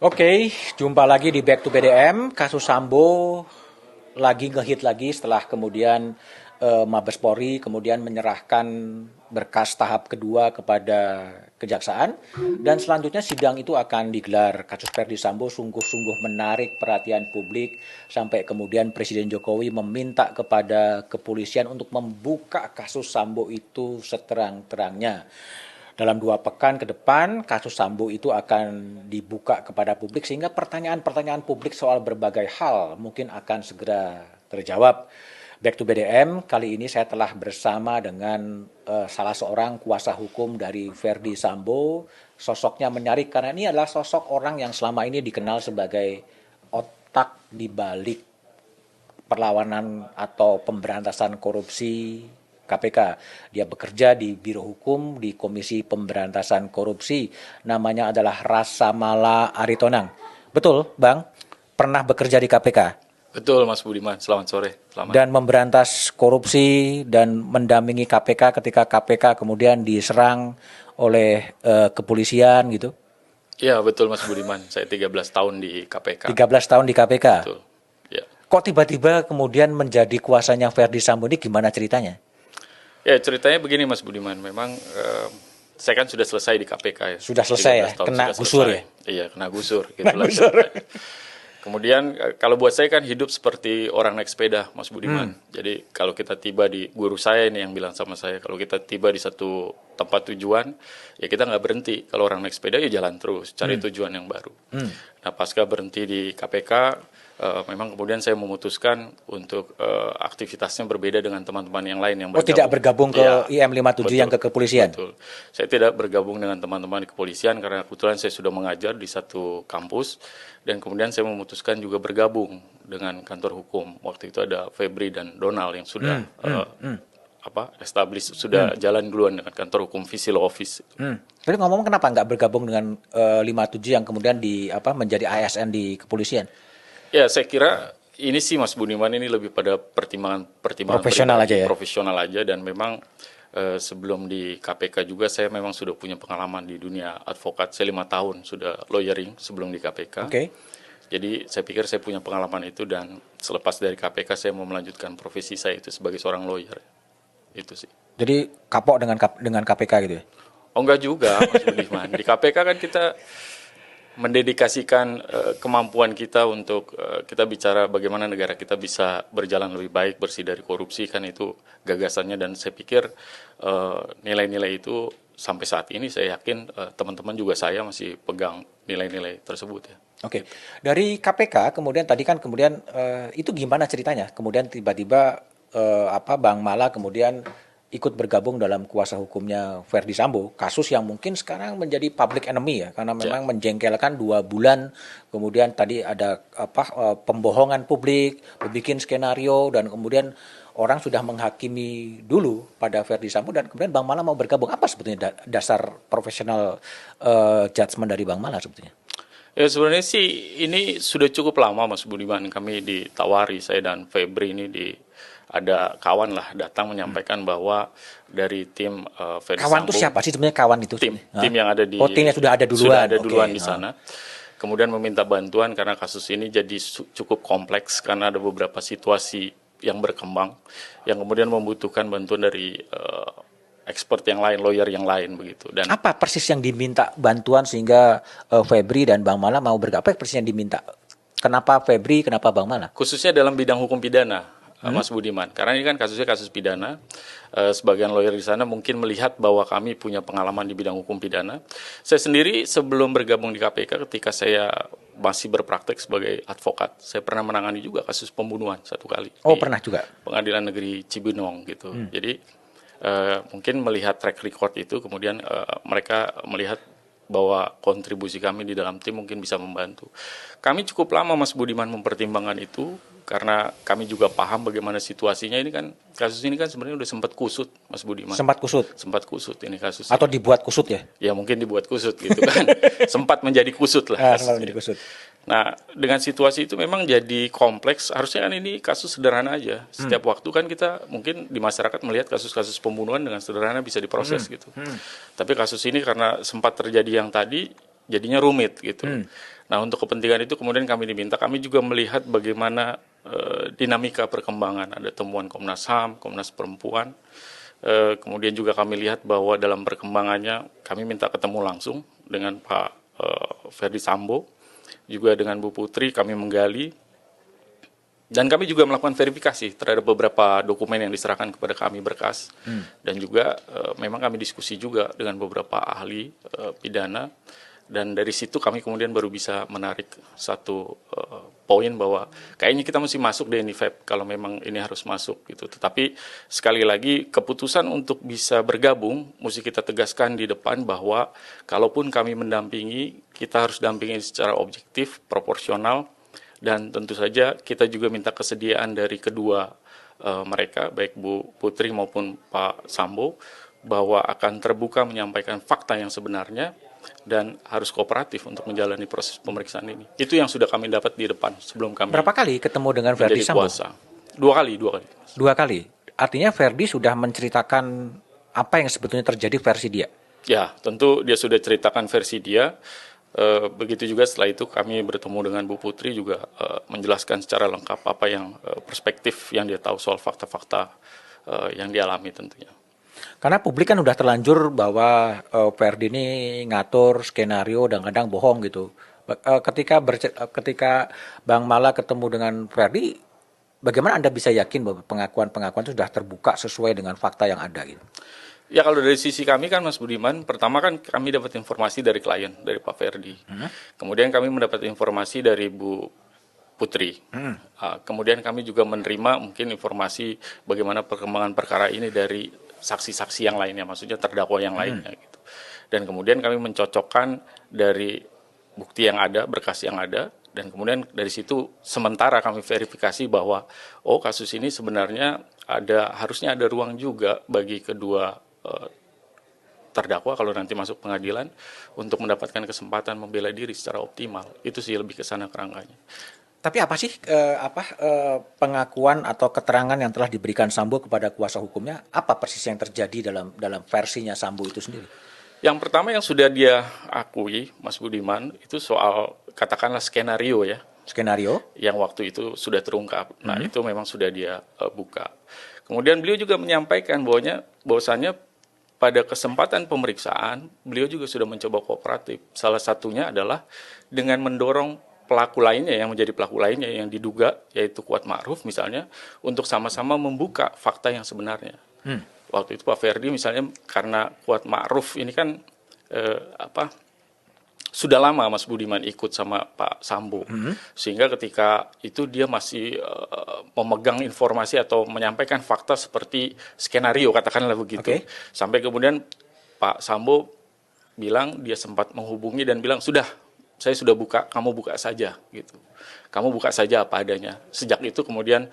Oke, jumpa lagi di Back to BDM. Kasus Sambo lagi ngehit lagi setelah kemudian Mabes Polri kemudian menyerahkan berkas tahap kedua kepada kejaksaan dan selanjutnya sidang itu akan digelar. Kasus Verdi Sambo sungguh-sungguh menarik perhatian publik sampai kemudian Presiden Jokowi meminta kepada kepolisian untuk membuka kasus Sambo itu seterang-terangnya. Dalam 2 pekan ke depan, kasus Sambo itu akan dibuka kepada publik sehingga pertanyaan-pertanyaan publik soal berbagai hal mungkin akan segera terjawab. Back to BDM, kali ini saya telah bersama dengan salah seorang kuasa hukum dari Verdi Sambo. Sosoknya menarik karena ini adalah sosok orang yang selama ini dikenal sebagai otak di balik perlawanan atau pemberantasan korupsi KPK. Dia bekerja di Biro Hukum di Komisi Pemberantasan Korupsi. Namanya adalah Rasamala Aritonang. Betul, Bang? Pernah bekerja di KPK? Betul, Mas Budiman. Selamat sore. Selamat. Dan memberantas korupsi dan mendampingi KPK ketika KPK kemudian diserang oleh kepolisian gitu? Iya, betul Mas Budiman. Saya 13 tahun di KPK. 13 tahun di KPK? Betul. Ya. Kok tiba-tiba kemudian menjadi kuasanya Verdi Sambo ini gimana ceritanya? Ya, ceritanya begini Mas Budiman. Memang saya kan sudah selesai di KPK ya. Sudah selesai ya? Kena gusur ya? Iya, kena gusur. Gusur. Kemudian kalau buat saya kan hidup seperti orang naik sepeda, Mas Budiman. Jadi kalau kita tiba di, guru saya ini yang bilang sama saya, kalau kita tiba di satu tempat tujuan, ya kita nggak berhenti. Kalau orang naik sepeda ya jalan terus, cari tujuan yang baru. Nah pasca berhenti di KPK, memang kemudian saya memutuskan untuk aktivitasnya berbeda dengan teman-teman yang lain yang bergabung. Oh, tidak bergabung ke ya, IM57 betul, yang ke kepolisian? Betul. Saya tidak bergabung dengan teman-teman di kepolisian karena kebetulan saya sudah mengajar di satu kampus dan kemudian saya memutuskan juga bergabung dengan kantor hukum. Waktu itu ada Febri dan Donald yang sudah establish, sudah jalan duluan dengan kantor hukum Visi Law Office. Tapi ngomong kenapa nggak bergabung dengan 57 yang kemudian menjadi ASN di kepolisian? Ya, saya kira ini sih Mas Budiman ini lebih pada pertimbangan profesional aja ya. Profesional aja dan memang sebelum di KPK juga saya memang sudah punya pengalaman di dunia advokat. Saya 5 tahun sudah lawyering sebelum di KPK. Okay. Jadi saya pikir saya punya pengalaman itu dan selepas dari KPK saya mau melanjutkan profesi saya itu sebagai seorang lawyer. Itu sih. Jadi kapok dengan KPK gitu ya? Oh enggak juga Mas Budiman. Di KPK kan kita mendedikasikan kemampuan kita untuk kita bicara bagaimana negara kita bisa berjalan lebih baik, bersih dari korupsi, kan itu gagasannya dan saya pikir nilai-nilai itu sampai saat ini saya yakin teman-teman juga saya masih pegang nilai-nilai tersebut ya. Oke. Dari KPK kemudian tadi kan kemudian itu gimana ceritanya? Kemudian tiba-tiba Bang Mala kemudian ikut bergabung dalam kuasa hukumnya Verdi Sambo, kasus yang mungkin sekarang menjadi public enemy ya, karena memang menjengkelkan 2 bulan, kemudian tadi ada pembohongan publik, bikin skenario, dan kemudian orang sudah menghakimi dulu pada Verdi Sambo, dan kemudian Bang Mala mau bergabung. Apa sebetulnya dasar profesional judgement dari Bang Mala sebetulnya? Ya sebenarnya sih ini sudah cukup lama Mas Budiman, kami ditawari, saya dan Febri ini ada kawan lah datang menyampaikan bahwa dari tim Verdi kawan Sambo. Itu siapa sih sebenarnya kawan itu? Tim yang ada di. Timnya sudah ada duluan. Sudah ada duluan di sana. Kemudian meminta bantuan karena kasus ini jadi cukup kompleks karena ada beberapa situasi yang berkembang yang kemudian membutuhkan bantuan dari expert yang lain, lawyer yang lain begitu. Dan apa persis yang diminta bantuan sehingga Febri dan Bang Mala mau bergabung? Apa persis yang diminta? Kenapa Febri, kenapa Bang Mala? Khususnya dalam bidang hukum pidana. Mas Budiman, karena ini kan kasusnya kasus pidana, sebagian lawyer di sana mungkin melihat bahwa kami punya pengalaman di bidang hukum pidana. Saya sendiri sebelum bergabung di KPK, ketika saya masih berpraktek sebagai advokat, saya pernah menangani juga kasus pembunuhan 1 kali. Oh, pernah juga? Pengadilan Negeri Cibinong gitu. Jadi mungkin melihat track record itu, kemudian mereka melihat bahwa kontribusi kami di dalam tim mungkin bisa membantu. Kami cukup lama Mas Budiman mempertimbangkan itu, karena kami juga paham bagaimana situasinya. Ini kan kasus ini kan sebenarnya udah sempat kusut Mas Budiman. Sempat kusut ini kasus. Atau dibuat kusut ya? Ya mungkin dibuat kusut gitu kan. Sempat menjadi kusut lah. Sempat menjadi kusut. Nah dengan situasi itu memang jadi kompleks. Harusnya kan ini kasus sederhana aja. Setiap waktu kan kita mungkin di masyarakat melihat kasus-kasus pembunuhan dengan sederhana bisa diproses gitu. Tapi kasus ini karena sempat terjadi yang tadi jadinya rumit gitu. Nah, untuk kepentingan itu kemudian kami diminta, kami juga melihat bagaimana dinamika perkembangan. Ada temuan Komnas HAM, Komnas Perempuan. Kemudian juga kami lihat bahwa dalam perkembangannya kami minta ketemu langsung dengan Pak Ferdi Sambo, juga dengan Bu Putri kami menggali. Dan kami juga melakukan verifikasi terhadap beberapa dokumen yang diserahkan kepada kami berkas. Dan juga memang kami diskusi juga dengan beberapa ahli pidana. Dan dari situ kami kemudian baru bisa menarik satu poin bahwa kayaknya kita mesti masuk deh ini VEP kalau memang ini harus masuk gitu. Tetapi sekali lagi keputusan untuk bisa bergabung mesti kita tegaskan di depan bahwa kalaupun kami mendampingi, kita harus dampingi secara objektif, proporsional. Dan tentu saja kita juga minta kesediaan dari kedua mereka, baik Bu Putri maupun Pak Sambo, bahwa akan terbuka menyampaikan fakta yang sebenarnya dan harus kooperatif untuk menjalani proses pemeriksaan ini. Itu yang sudah kami dapat di depan sebelum kami Berapa kali ketemu dengan Ferdi Sambo? kuasa. Dua kali. Dua kali. Artinya Ferdi sudah menceritakan apa yang sebetulnya terjadi versi dia. Ya, tentu dia sudah ceritakan versi dia. Begitu juga setelah itu kami bertemu dengan Bu Putri juga menjelaskan secara lengkap apa yang perspektif yang dia tahu soal fakta-fakta yang dialami tentunya. Karena publik kan udah terlanjur bahwa Ferdi ini ngatur skenario dan kadang bohong gitu. Ketika Bang Mala ketemu dengan Ferdi, bagaimana Anda bisa yakin bahwa pengakuan-pengakuan itu sudah terbuka sesuai dengan fakta yang ada gitu? Ya kalau dari sisi kami kan Mas Budiman, pertama kan kami dapat informasi dari klien, dari Pak Ferdi. Kemudian kami mendapat informasi dari Bu Putri. Kemudian kami juga menerima mungkin informasi bagaimana perkembangan perkara ini dari saksi-saksi yang lainnya, maksudnya terdakwa yang lainnya gitu. Dan kemudian kami mencocokkan dari bukti yang ada, berkas yang ada, dan kemudian dari situ sementara kami verifikasi bahwa kasus ini sebenarnya harusnya ada ruang juga bagi kedua terdakwa kalau nanti masuk pengadilan untuk mendapatkan kesempatan membela diri secara optimal. Itu sih lebih ke sana kerangkanya. Tapi apa sih pengakuan atau keterangan yang telah diberikan Sambo kepada kuasa hukumnya? Apa persis yang terjadi dalam versinya Sambo itu sendiri? Yang pertama yang sudah dia akui, Mas Budiman, itu soal katakanlah skenario ya. Skenario? Yang waktu itu sudah terungkap. Nah itu memang sudah dia buka. Kemudian beliau juga menyampaikan bahwasannya pada kesempatan pemeriksaan, beliau juga sudah mencoba kooperatif. Salah satunya adalah dengan mendorong pelaku lainnya yang menjadi pelaku lainnya yang diduga, yaitu Kuat Ma'ruf misalnya, untuk sama-sama membuka fakta yang sebenarnya. Waktu itu Pak Ferdi misalnya karena Kuat Ma'ruf ini kan sudah lama Mas Budiman ikut sama Pak Sambo, sehingga ketika itu dia masih memegang informasi atau menyampaikan fakta seperti skenario, katakanlah begitu. Sampai kemudian Pak Sambo bilang dia sempat menghubungi dan bilang, saya sudah buka, kamu buka saja gitu. Kamu buka saja apa adanya. Sejak itu kemudian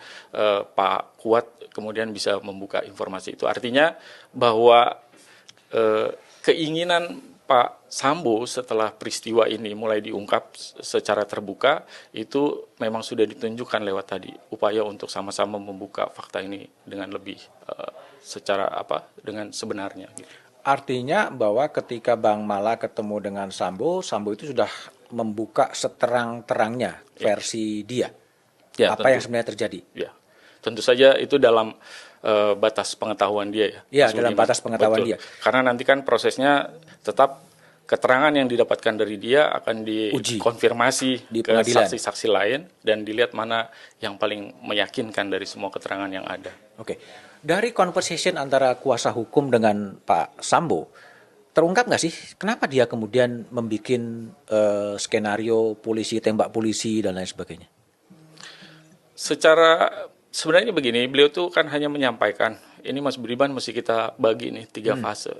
Pak Kuat kemudian bisa membuka informasi itu. Artinya bahwa keinginan Pak Sambo setelah peristiwa ini mulai diungkap secara terbuka itu memang sudah ditunjukkan lewat tadi upaya untuk sama-sama membuka fakta ini dengan lebih dengan sebenarnya. Gitu. Artinya bahwa ketika Bang Mala ketemu dengan Sambo, Sambo itu sudah membuka seterang-terangnya versi dia. Ya, apa yang sebenarnya terjadi? Ya, tentu saja itu dalam batas pengetahuan dia ya. Dalam batas pengetahuan dia. Karena nanti kan prosesnya tetap keterangan yang didapatkan dari dia akan dikonfirmasi ke saksi-saksi lain dan dilihat mana yang paling meyakinkan dari semua keterangan yang ada. Oke. Dari conversation antara kuasa hukum dengan Pak Sambo, terungkap nggak sih kenapa dia kemudian membuat skenario polisi, tembak polisi dan lain sebagainya? Sebenarnya begini, beliau tuh kan hanya menyampaikan, ini Mas Budiman mesti kita bagi nih 3 fase.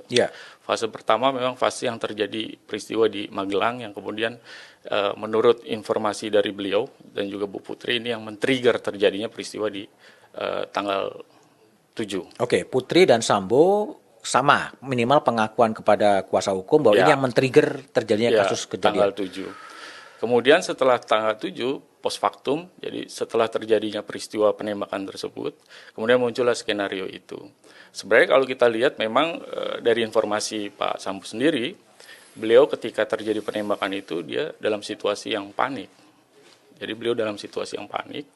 Fase pertama memang fase yang terjadi peristiwa di Magelang yang kemudian menurut informasi dari beliau dan juga Bu Putri ini yang men-trigger terjadinya peristiwa di tanggal 7. Oke, Putri dan Sambo sama minimal pengakuan kepada kuasa hukum bahwa ini yang men-trigger terjadinya kasus kejadian. Tanggal 7. Kemudian setelah tanggal 7 post factum, jadi setelah terjadinya peristiwa penembakan tersebut, kemudian muncullah skenario itu. Sebenarnya kalau kita lihat memang dari informasi Pak Sambo sendiri, beliau ketika terjadi penembakan itu dia dalam situasi yang panik. Jadi beliau dalam situasi yang panik.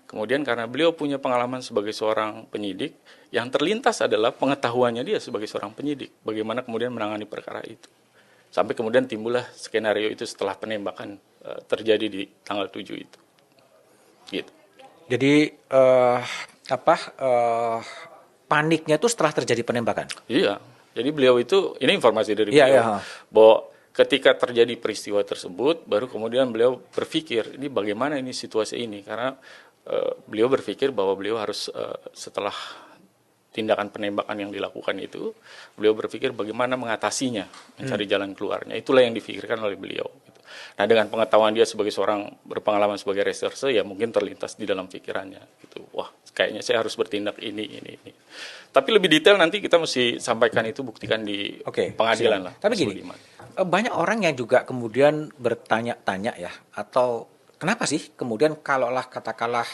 Kemudian karena beliau punya pengalaman sebagai seorang penyidik, yang terlintas adalah pengetahuannya dia sebagai seorang penyidik. Bagaimana kemudian menangani perkara itu. Sampai kemudian timbullah skenario itu setelah penembakan terjadi di tanggal 7 itu. Gitu. Jadi paniknya itu setelah terjadi penembakan. Iya. Jadi beliau itu, ini informasi dari Iya, beliau, iya. bahwa ketika terjadi peristiwa tersebut, baru kemudian beliau berpikir, ini bagaimana ini situasi ini. Karena beliau berpikir bahwa beliau harus setelah tindakan penembakan yang dilakukan itu, beliau berpikir bagaimana mengatasinya, mencari jalan keluarnya. Itulah yang difikirkan oleh beliau. Gitu. Nah, dengan pengetahuan dia sebagai seorang berpengalaman sebagai reserse, ya mungkin terlintas di dalam pikirannya. Gitu. Wah, kayaknya saya harus bertindak ini. Tapi lebih detail nanti kita mesti sampaikan itu, buktikan di pengadilan siap. lah. Tapi gini, banyak orang yang juga kemudian bertanya-tanya ya, atau kenapa sih kemudian katakanlah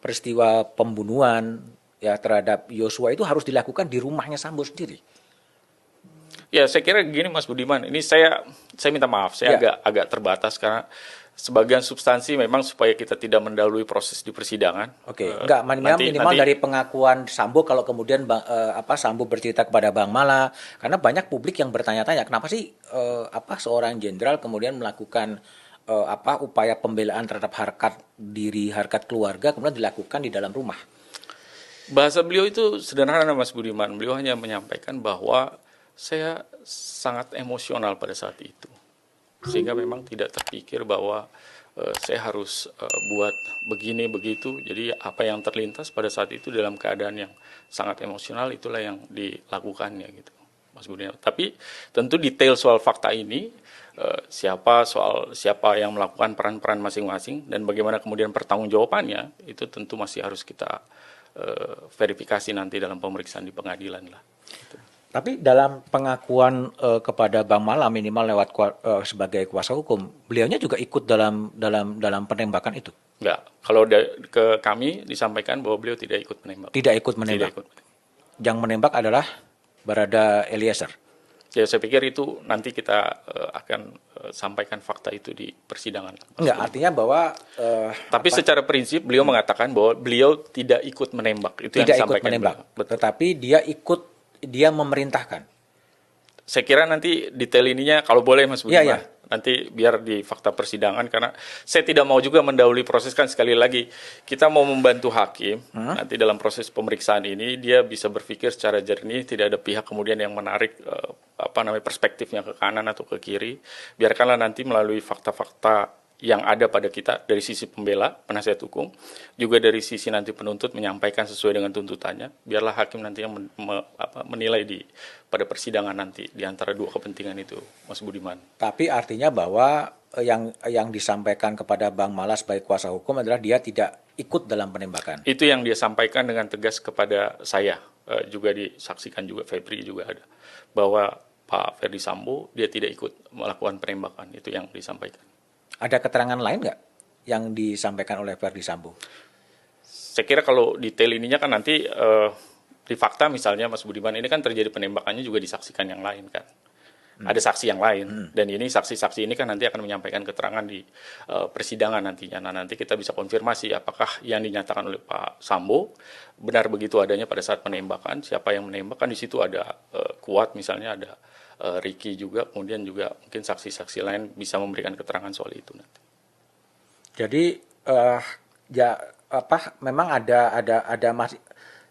peristiwa pembunuhan ya terhadap Yosua itu harus dilakukan di rumahnya Sambo sendiri? Ya, saya kira gini Mas Budiman, ini saya minta maaf, saya agak terbatas karena sebagian substansi memang supaya kita tidak mendahului proses di persidangan. Enggak, minimal dari pengakuan Sambo kalau kemudian Sambo bercerita kepada Bang Mala, karena banyak publik yang bertanya-tanya kenapa sih seorang jenderal kemudian melakukan upaya pembelaan terhadap harkat keluarga kemudian dilakukan di dalam rumah. Bahasa beliau itu sederhana Mas Budiman, beliau hanya menyampaikan bahwa saya sangat emosional pada saat itu. Sehingga memang tidak terpikir bahwa saya harus buat begini begitu. Jadi apa yang terlintas pada saat itu dalam keadaan yang sangat emosional, itulah yang dilakukannya gitu, Mas Budiman. Tapi tentu detail soal fakta ini, siapa yang melakukan peran-peran masing-masing dan bagaimana kemudian pertanggungjawabannya, itu tentu masih harus kita verifikasi nanti dalam pemeriksaan di pengadilan lah. Gitu. Tapi dalam pengakuan kepada Bang Mala minimal lewat sebagai kuasa hukum, beliaunya juga ikut dalam penembakan itu? Enggak. Kalau ke kami disampaikan bahwa beliau tidak ikut menembak. Tidak ikut menembak. Yang menembak adalah Barada Eliezer. Ya, saya pikir itu nanti kita akan sampaikan fakta itu di persidangan. Enggak, artinya bahwa tapi secara prinsip beliau mengatakan bahwa beliau tidak ikut menembak. Itu tidak yang ikut menembak. Tetapi dia memerintahkan. Saya kira nanti detail ininya kalau boleh Mas Budiman. Ya. Nanti biar di fakta persidangan, karena saya tidak mau juga mendahului proses. Kan sekali lagi kita mau membantu hakim nanti dalam proses pemeriksaan ini dia bisa berpikir secara jernih, tidak ada pihak kemudian yang menarik perspektifnya ke kanan atau ke kiri. Biarkanlah nanti melalui fakta-fakta yang ada pada kita dari sisi pembela, penasihat hukum, juga dari sisi nanti penuntut menyampaikan sesuai dengan tuntutannya. Biarlah hakim nanti yang menilai pada persidangan nanti di antara dua kepentingan itu, Mas Budiman. Tapi artinya bahwa yang disampaikan kepada Bang Mala sebagai kuasa hukum adalah dia tidak ikut dalam penembakan. Itu yang dia sampaikan dengan tegas kepada saya, juga disaksikan juga Febri juga ada, bahwa Pak Ferdi Sambo dia tidak ikut melakukan penembakan, itu yang disampaikan. Ada keterangan lain nggak yang disampaikan oleh Ferdi Sambo? Saya kira kalau detail ininya kan nanti di fakta misalnya Mas Budiman, ini kan terjadi penembakannya juga disaksikan yang lain kan. Ada saksi yang lain dan ini saksi-saksi ini kan nanti akan menyampaikan keterangan di persidangan nantinya. Nah, nanti kita bisa konfirmasi apakah yang dinyatakan oleh Pak Sambo benar begitu adanya pada saat penembakan, siapa yang menembakkan. Di situ ada Kuat misalnya, ada Ricky juga, kemudian juga mungkin saksi-saksi lain bisa memberikan keterangan soal itu nanti. Jadi memang ada masih.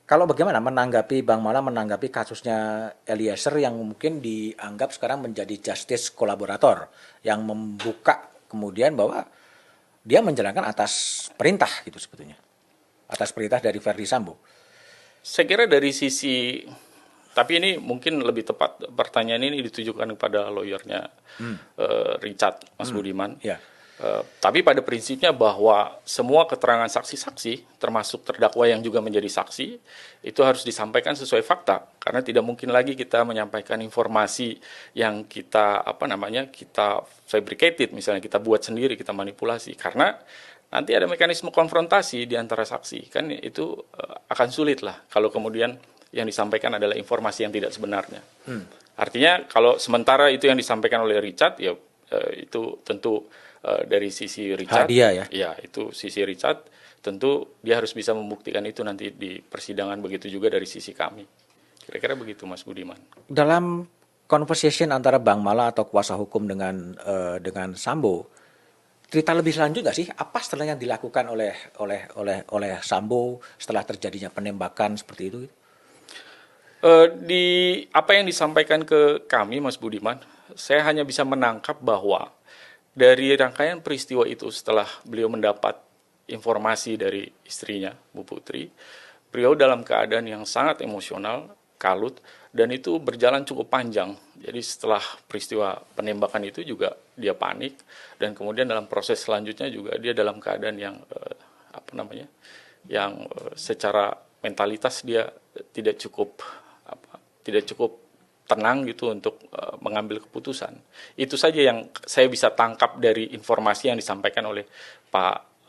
Kalau bagaimana menanggapi Bang Mala menanggapi kasusnya Eliezer yang mungkin dianggap sekarang menjadi justice kolaborator yang membuka kemudian bahwa dia menjalankan atas perintah gitu sebetulnya, atas perintah dari Ferdi Sambo. Saya kira dari sisi, tapi ini mungkin lebih tepat pertanyaan ini ditujukan kepada lawyernya Richard, Mas Budiman. Ya. Tapi pada prinsipnya bahwa semua keterangan saksi-saksi, termasuk terdakwa yang juga menjadi saksi, itu harus disampaikan sesuai fakta. Karena tidak mungkin lagi kita menyampaikan informasi yang kita kita fabricated, misalnya kita buat sendiri, kita manipulasi. Karena nanti ada mekanisme konfrontasi di antara saksi, kan itu akan sulit lah kalau kemudian yang disampaikan adalah informasi yang tidak sebenarnya. Artinya kalau sementara itu yang disampaikan oleh Richard, ya itu tentu dari sisi Richard, Hadiah ya. ya itu sisi Richard, tentu dia harus bisa membuktikan itu nanti di persidangan, begitu juga dari sisi kami. Kira-kira begitu Mas Budiman. Dalam conversation antara Bang Mala atau kuasa hukum dengan Sambo, cerita lebih lanjut nggak sih apa setelah yang dilakukan oleh Sambo setelah terjadinya penembakan seperti itu? Di apa yang disampaikan ke kami, Mas Budiman, saya hanya bisa menangkap bahwa dari rangkaian peristiwa itu setelah beliau mendapat informasi dari istrinya, Bu Putri, beliau dalam keadaan yang sangat emosional, kalut, dan itu berjalan cukup panjang. Jadi setelah peristiwa penembakan itu juga dia panik, dan kemudian dalam proses selanjutnya juga dia dalam keadaan yang secara mentalitas dia tidak cukup tidak cukup tenang gitu untuk mengambil keputusan. Itu saja yang saya bisa tangkap dari informasi yang disampaikan oleh Pak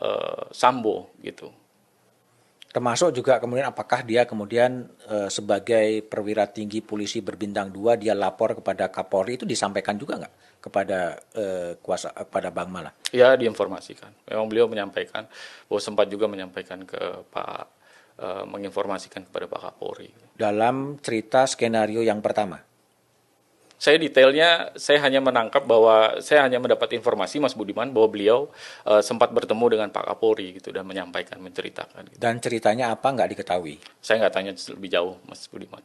Sambo gitu. Termasuk juga kemudian apakah dia kemudian sebagai perwira tinggi polisi berbintang 2 dia lapor kepada Kapolri, itu disampaikan juga nggak kepada Bang Mala? Ya, diinformasikan. Memang beliau menyampaikan bahwa sempat juga menyampaikan ke menginformasikan kepada Pak Kapolri. Dalam cerita skenario yang pertama. Saya detailnya, saya hanya menangkap bahwa saya hanya mendapat informasi Mas Budiman bahwa beliau sempat bertemu dengan Pak Kapolri gitu dan menyampaikan, menceritakan. Gitu. Dan ceritanya apa nggak diketahui? Saya nggak tanya lebih jauh Mas Budiman.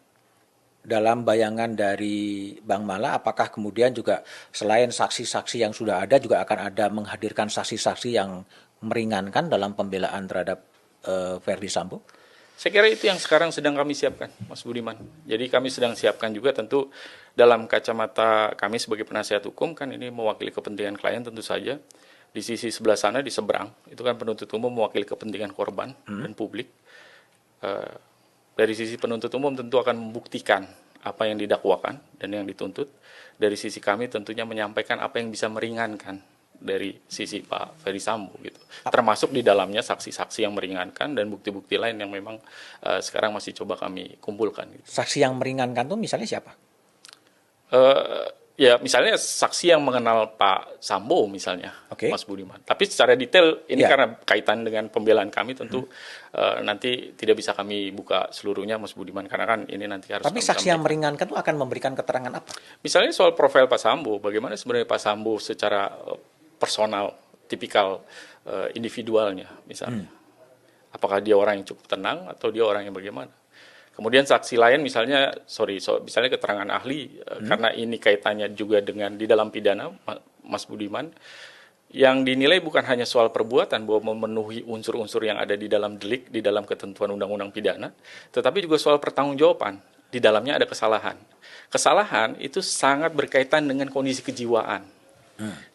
Dalam bayangan dari Bang Mala, apakah kemudian juga selain saksi-saksi yang sudah ada juga akan ada menghadirkan saksi-saksi yang meringankan dalam pembelaan terhadap Verdi Sambo? Saya kira itu yang sekarang sedang kami siapkan, Mas Budiman. Jadi kami sedang siapkan juga tentu dalam kacamata kami sebagai penasihat hukum, kan ini mewakili kepentingan klien tentu saja. Di sisi sebelah sana, di seberang, itu kan penuntut umum mewakili kepentingan korban dan publik. Dari sisi penuntut umum tentu akan membuktikan apa yang didakwakan dan yang dituntut. Dari sisi kami tentunya menyampaikan apa yang bisa meringankan dari sisi Pak Ferdi Sambo gitu. Termasuk di dalamnya saksi-saksi yang meringankan dan bukti-bukti lain yang memang sekarang masih coba kami kumpulkan. Gitu. Saksi yang meringankan tuh misalnya siapa? Ya misalnya saksi yang mengenal Pak Sambo misalnya, Mas Budiman. Tapi secara detail ini karena kaitan dengan pembelaan kami tentu nanti tidak bisa kami buka seluruhnya Mas Budiman karena kan ini nanti harus. Tapi saksi yang meringankan itu akan memberikan keterangan apa? Misalnya soal profil Pak Sambo, bagaimana sebenarnya Pak Sambo secara personal, tipikal individualnya misalnya. Apakah dia orang yang cukup tenang atau dia orang yang bagaimana? Kemudian saksi lain misalnya, misalnya keterangan ahli, karena ini kaitannya juga dengan di dalam pidana, Mas Budiman, yang dinilai bukan hanya soal perbuatan bahwa memenuhi unsur-unsur yang ada di dalam delik, di dalam ketentuan undang-undang pidana, tetapi juga soal pertanggungjawaban. Di dalamnya ada kesalahan. Kesalahan itu sangat berkaitan dengan kondisi kejiwaan.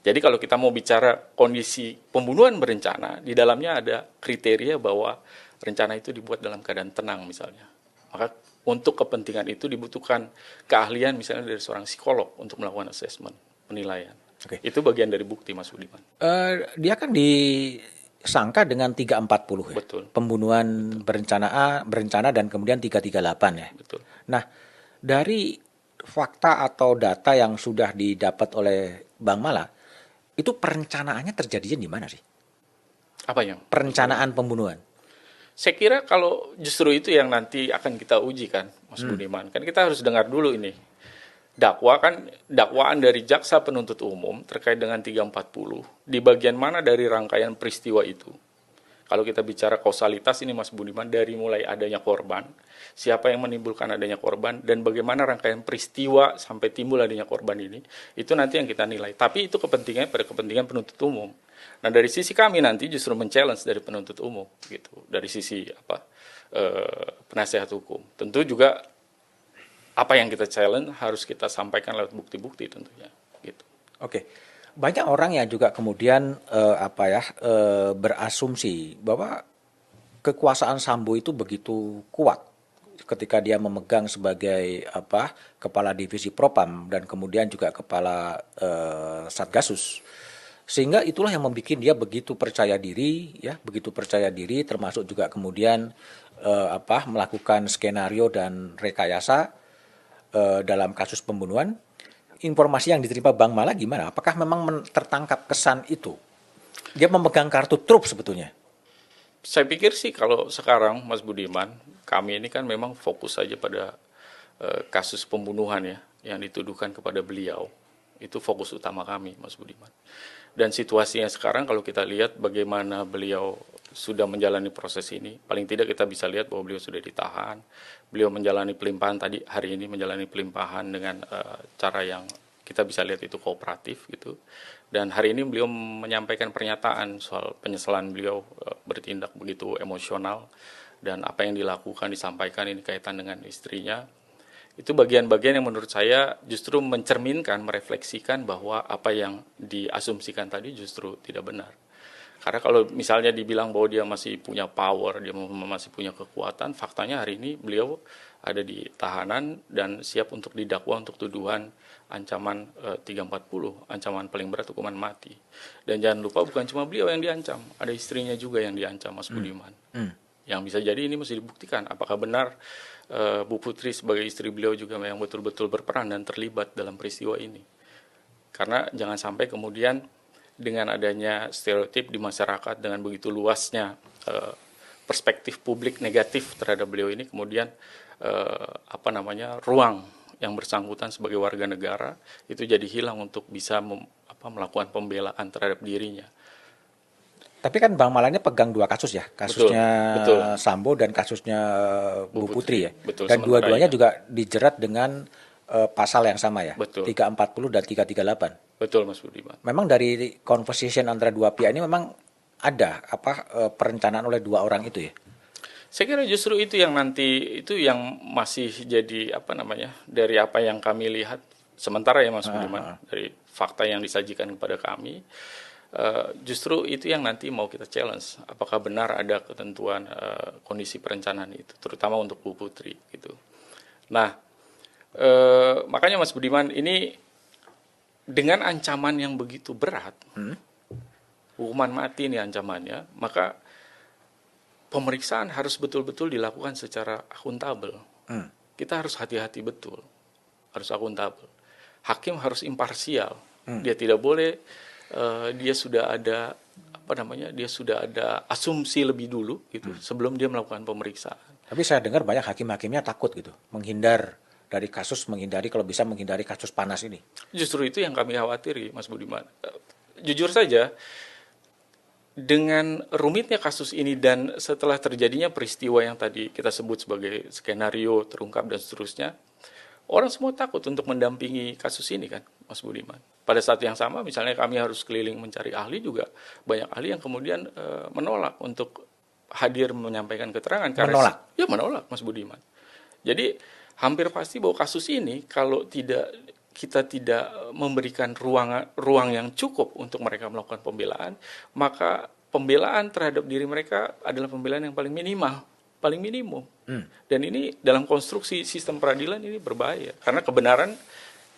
Jadi kalau kita mau bicara kondisi pembunuhan berencana, di dalamnya ada kriteria bahwa rencana itu dibuat dalam keadaan tenang misalnya. Maka untuk kepentingan itu dibutuhkan keahlian misalnya dari seorang psikolog untuk melakukan assessment, penilaian. Itu bagian dari bukti Mas Budiman. Dia kan disangka dengan 340 ya. Betul. Pembunuhan berencana dan kemudian 338 ya. Betul. Nah, dari fakta atau data yang sudah didapat oleh Bang Mala, itu perencanaannya terjadinya di mana sih? Apa yang? Perencanaan pembunuhan. Saya kira kalau justru itu yang nanti akan kita uji kan, Mas Budiman. Kan kita harus dengar dulu ini. Dakwaan dari jaksa penuntut umum terkait dengan 340, di bagian mana dari rangkaian peristiwa itu. Kalau kita bicara kausalitas ini Mas Budiman, dari mulai adanya korban, siapa yang menimbulkan adanya korban, dan bagaimana rangkaian peristiwa sampai timbul adanya korban ini, itu nanti yang kita nilai. Tapi itu kepentingannya pada kepentingan penuntut umum. Nah dari sisi kami nanti justru men-challenge dari penuntut umum, gitu. Dari sisi penasihat hukum. Tentu juga apa yang kita challenge harus kita sampaikan lewat bukti-bukti tentunya, gitu. Oke. Banyak orang yang juga kemudian berasumsi bahwa kekuasaan Sambo itu begitu kuat ketika dia memegang sebagai kepala divisi Propam dan kemudian juga kepala Satgasus. Sehingga itulah yang membuat dia begitu percaya diri termasuk juga kemudian melakukan skenario dan rekayasa dalam kasus pembunuhan, informasi yang diterima Bang Mala gimana? Apakah memang tertangkap kesan itu? Dia memegang kartu truf sebetulnya. Saya pikir sih kalau sekarang Mas Budiman, kami ini kan memang fokus saja pada kasus pembunuhan ya, yang dituduhkan kepada beliau. Itu fokus utama kami, Mas Budiman. Dan situasinya sekarang kalau kita lihat bagaimana beliau sudah menjalani proses ini, paling tidak kita bisa lihat bahwa beliau sudah ditahan, beliau menjalani pelimpahan tadi, hari ini menjalani pelimpahan dengan cara yang kita bisa lihat itu kooperatif gitu. Dan hari ini beliau menyampaikan pernyataan soal penyesalan beliau bertindak begitu emosional dan apa yang dilakukan disampaikan ini kaitan dengan istrinya. Itu bagian-bagian yang menurut saya justru mencerminkan, merefleksikan bahwa apa yang diasumsikan tadi justru tidak benar. Karena kalau misalnya dibilang bahwa dia masih punya power, dia masih punya kekuatan, faktanya hari ini beliau ada di tahanan dan siap untuk didakwa untuk tuduhan ancaman 340, ancaman paling berat hukuman mati. Dan jangan lupa bukan cuma beliau yang diancam, ada istrinya juga yang diancam, Mas Budiman. Yang bisa jadi ini mesti dibuktikan apakah benar Bu Putri sebagai istri beliau juga yang betul-betul berperan dan terlibat dalam peristiwa ini. Karena jangan sampai kemudian dengan adanya stereotip di masyarakat dengan begitu luasnya perspektif publik negatif terhadap beliau ini, kemudian ruang yang bersangkutan sebagai warga negara itu jadi hilang untuk bisa melakukan pembelaan terhadap dirinya. Tapi kan Bang Mala ini pegang dua kasus ya, kasusnya Betul. Sambo dan kasusnya Bu Putri ya. Betul, Dan dua-duanya ya. juga dijerat dengan pasal yang sama ya, Betul. 340 dan 338. Betul, Mas Budiman. Memang dari conversation antara dua pihak ini memang ada perencanaan oleh dua orang itu ya. Saya kira justru itu yang nanti itu yang masih jadi dari apa yang kami lihat sementara ya Mas Budiman, dari fakta yang disajikan kepada kami. Justru itu yang nanti mau kita challenge, apakah benar ada ketentuan kondisi perencanaan itu, terutama untuk Bu Putri gitu. Nah, makanya Mas Budiman ini dengan ancaman yang begitu berat, hukuman mati ini ancamannya, maka pemeriksaan harus betul-betul dilakukan secara akuntabel. Kita harus hati-hati betul, harus akuntabel. Hakim harus imparsial, dia tidak boleh dia sudah ada asumsi lebih dulu gitu sebelum dia melakukan pemeriksaan. Tapi saya dengar banyak hakim-hakimnya takut gitu, menghindari kalau bisa menghindari kasus panas ini. Justru itu yang kami khawatiri, Mas Budiman. Jujur saja, dengan rumitnya kasus ini dan setelah terjadinya peristiwa yang tadi kita sebut sebagai skenario terungkap dan seterusnya, orang semua takut untuk mendampingi kasus ini kan, Mas Budiman. Pada saat yang sama, misalnya kami harus keliling mencari ahli juga, banyak ahli yang kemudian menolak untuk hadir menyampaikan keterangan. Menolak? Ya menolak, Mas Budiman. Jadi hampir pasti bahwa kasus ini kalau kita tidak memberikan ruang yang cukup untuk mereka melakukan pembelaan, maka pembelaan terhadap diri mereka adalah pembelaan yang paling minimum. Dan ini dalam konstruksi sistem peradilan ini berbahaya, karena kebenaran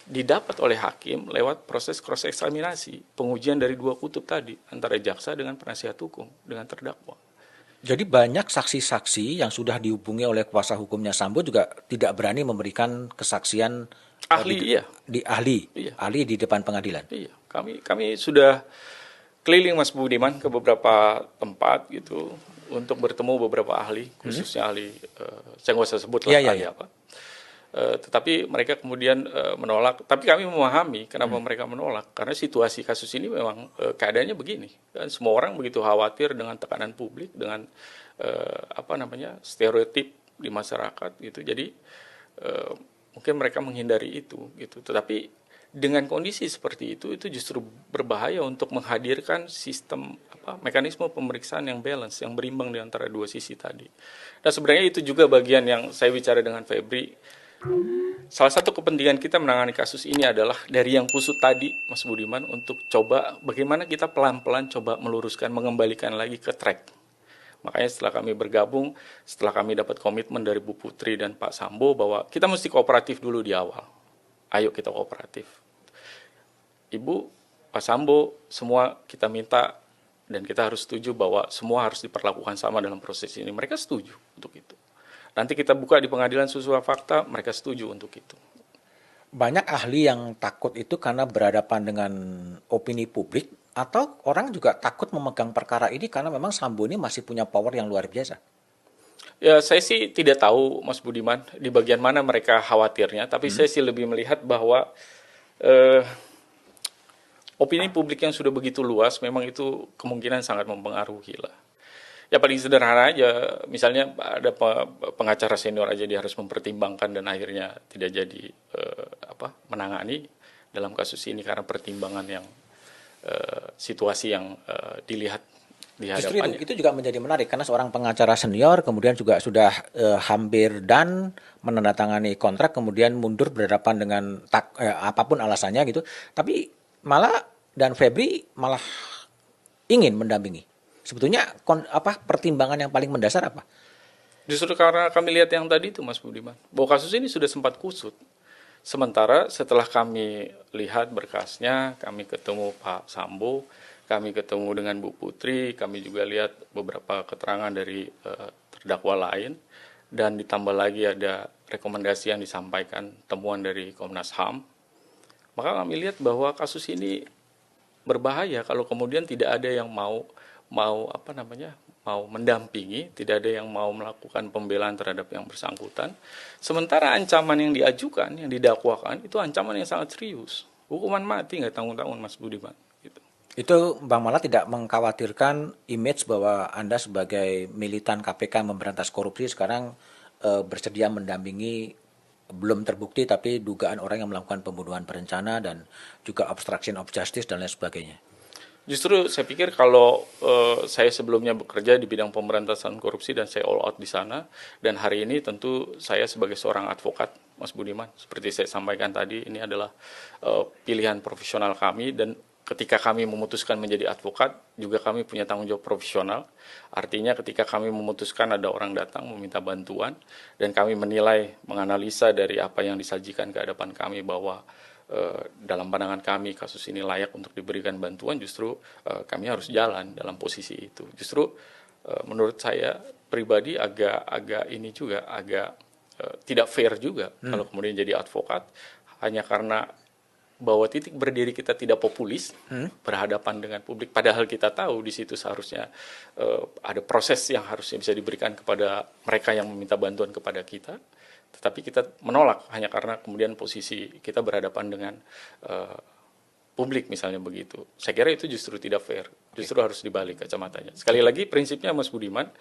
didapat oleh hakim lewat proses cross eksaminasi, pengujian dari dua kutub tadi antara jaksa dengan penasihat hukum dengan terdakwa. Jadi banyak saksi-saksi yang sudah dihubungi oleh kuasa hukumnya Sambo juga tidak berani memberikan kesaksian ahli ahli di depan pengadilan. Iya, kami sudah keliling Mas Budiman ke beberapa tempat gitu untuk bertemu beberapa ahli, khususnya ahli saya nggak usah sebut lah ahli apa. Tetapi mereka kemudian menolak. Tapi kami memahami kenapa mereka menolak, karena situasi kasus ini memang keadaannya begini. Dan semua orang begitu khawatir dengan tekanan publik, dengan stereotip di masyarakat gitu. Jadi mungkin mereka menghindari itu gitu. Tetapi dengan kondisi seperti itu justru berbahaya untuk menghadirkan sistem mekanisme pemeriksaan yang balance, yang berimbang di antara dua sisi tadi. Dan sebenarnya itu juga bagian yang saya bicara dengan Febri. Salah satu kepentingan kita menangani kasus ini adalah dari yang kusut tadi, Mas Budiman, untuk coba bagaimana kita pelan-pelan coba meluruskan, mengembalikan lagi ke track. Makanya setelah kami bergabung, setelah kami dapat komitmen dari Bu Putri dan Pak Sambo bahwa kita mesti kooperatif dulu di awal. Ayo kita kooperatif. Ibu, Pak Sambo, semua kita minta dan kita harus setuju bahwa semua harus diperlakukan sama dalam proses ini. Mereka setuju untuk itu. Nanti kita buka di pengadilan sesuai fakta, mereka setuju untuk itu. banyak ahli yang takut itu karena berhadapan dengan opini publik, atau orang juga takut memegang perkara ini karena memang Sambo ini masih punya power yang luar biasa. Ya, saya sih tidak tahu, Mas Budiman, di bagian mana mereka khawatirnya, tapi saya sih lebih melihat bahwa eh, opini publik yang sudah begitu luas, memang itu kemungkinan sangat mempengaruhi lah. Ya paling sederhana aja, misalnya ada pengacara senior aja dia harus mempertimbangkan dan akhirnya tidak jadi menangani dalam kasus ini karena pertimbangan yang situasi yang dilihat di Justru hadapannya. itu juga menjadi menarik karena seorang pengacara senior kemudian juga sudah hampir dan menandatangani kontrak, kemudian mundur berhadapan dengan apapun alasannya gitu, tapi malah dan Febri malah ingin mendampingi. Sebetulnya pertimbangan yang paling mendasar apa? Justru karena kami lihat yang tadi itu, Mas Budiman, bahwa kasus ini sudah sempat kusut. Sementara setelah kami lihat berkasnya, kami ketemu Pak Sambo, kami ketemu dengan Bu Putri, kami juga lihat beberapa keterangan dari terdakwa lain, dan ditambah lagi ada rekomendasi yang disampaikan, temuan dari Komnas HAM. Maka kami lihat bahwa kasus ini berbahaya kalau kemudian tidak ada yang mau mendampingi, tidak ada yang mau melakukan pembelaan terhadap yang bersangkutan. Sementara ancaman yang diajukan, yang didakwakan itu ancaman yang sangat serius, hukuman mati nggak tanggung-tanggung, Mas Budiman. Gitu. Itu Bang Mala tidak mengkhawatirkan image bahwa Anda sebagai militan KPK memberantas korupsi sekarang bersedia mendampingi belum terbukti tapi dugaan orang yang melakukan pembunuhan berencana dan juga obstruction of justice dan lain sebagainya? Justru saya pikir kalau saya sebelumnya bekerja di bidang pemberantasan korupsi dan saya all out di sana, dan hari ini tentu saya sebagai seorang advokat, Mas Budiman, seperti saya sampaikan tadi, ini adalah pilihan profesional kami, dan ketika kami memutuskan menjadi advokat, juga kami punya tanggung jawab profesional. Artinya ketika kami memutuskan ada orang datang meminta bantuan, dan kami menilai, menganalisa dari apa yang disajikan ke hadapan kami bahwa dalam pandangan kami kasus ini layak untuk diberikan bantuan, justru kami harus jalan dalam posisi itu. Justru menurut saya pribadi agak ini juga agak tidak fair juga kalau kemudian jadi advokat hanya karena bahwa titik berdiri kita tidak populis berhadapan dengan publik, padahal kita tahu di situ seharusnya ada proses yang harusnya bisa diberikan kepada mereka yang meminta bantuan kepada kita. Tetapi kita menolak hanya karena kemudian posisi kita berhadapan dengan publik misalnya begitu. Saya kira itu justru tidak fair, justru harus dibalik kacamatanya. Sekali lagi prinsipnya Mas Budiman,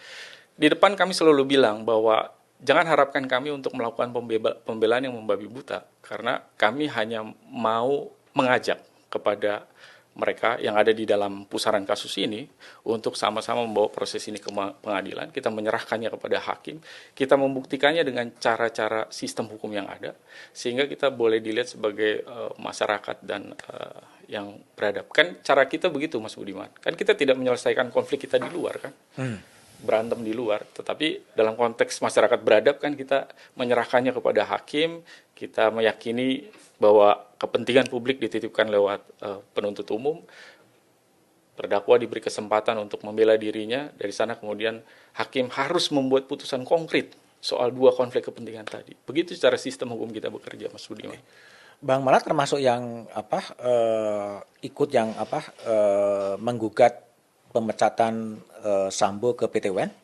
di depan kami selalu bilang bahwa jangan harapkan kami untuk melakukan pembelaan yang membabi buta, karena kami hanya mau mengajak kepada mereka yang ada di dalam pusaran kasus ini untuk sama-sama membawa proses ini ke pengadilan, kita menyerahkannya kepada hakim, kita membuktikannya dengan cara-cara sistem hukum yang ada, sehingga kita boleh dilihat sebagai masyarakat dan yang beradab. Kan cara kita begitu, Mas Budiman. Kan kita tidak menyelesaikan konflik kita di luar, kan? Berantem di luar, tetapi dalam konteks masyarakat beradab kan kita menyerahkannya kepada hakim, kita meyakini bahwa kepentingan publik dititipkan lewat penuntut umum, terdakwa diberi kesempatan untuk membela dirinya, dari sana kemudian hakim harus membuat putusan konkret soal dua konflik kepentingan tadi. Begitu secara sistem hukum kita bekerja, Mas Budiman. Bang Mala termasuk yang ikut yang menggugat pemecatan Sambo ke PT UN?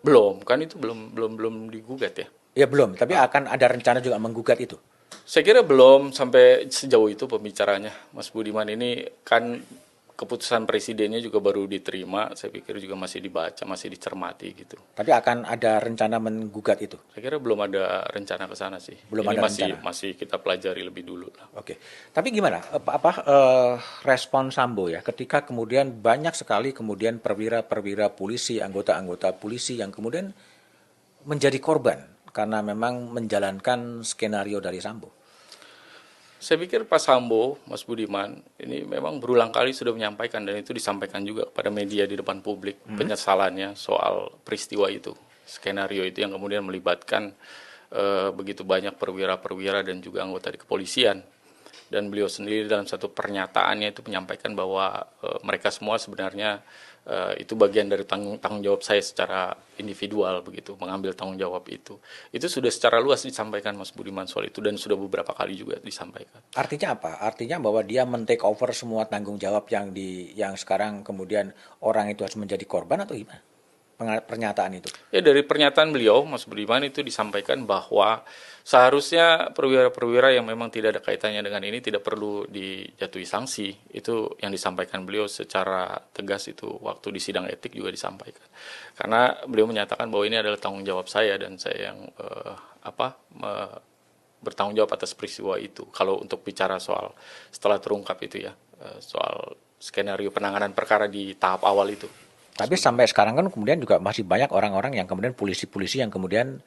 Belum, kan itu belum digugat ya. Ya belum, tapi akan ada rencana juga menggugat itu. Saya kira belum sampai sejauh itu pembicaranya, Mas Budiman. Ini kan keputusan presidennya juga baru diterima, saya pikir juga masih dibaca, masih dicermati gitu. Tapi akan ada rencana menggugat itu? Saya kira belum ada rencana ke sana sih. Belum ini ada masih kita pelajari lebih dulu lah. Oke. Tapi gimana respon Sambo ya ketika kemudian banyak sekali kemudian perwira-perwira polisi, anggota-anggota polisi yang kemudian menjadi korban karena memang menjalankan skenario dari Sambo? Saya pikir Pak Sambo, Mas Budiman, ini memang berulang kali sudah menyampaikan, dan itu disampaikan juga kepada media di depan publik, penyesalannya soal peristiwa itu, skenario itu yang kemudian melibatkan begitu banyak perwira-perwira dan juga anggota di kepolisian. dan beliau sendiri dalam satu pernyataannya itu menyampaikan bahwa mereka semua sebenarnya itu bagian dari tanggung jawab saya secara individual begitu, mengambil tanggung jawab itu sudah secara luas disampaikan Mas Budiman soal itu dan sudah beberapa kali juga disampaikan. Artinya apa? Artinya bahwa dia men-take over semua tanggung jawab yang sekarang kemudian orang itu harus menjadi korban atau gimana? Pernyataan itu. Ya, dari pernyataan beliau Mas Budiman itu disampaikan bahwa seharusnya perwira-perwira yang memang tidak ada kaitannya dengan ini tidak perlu dijatuhi sanksi. Itu yang disampaikan beliau secara tegas itu waktu di sidang etik juga disampaikan. Karena beliau menyatakan bahwa ini adalah tanggung jawab saya dan saya yang bertanggung jawab atas peristiwa itu. Kalau untuk bicara soal setelah terungkap itu ya, soal skenario penanganan perkara di tahap awal itu. Tapi sampai sekarang kan kemudian juga masih banyak orang-orang yang kemudian polisi-polisi yang kemudian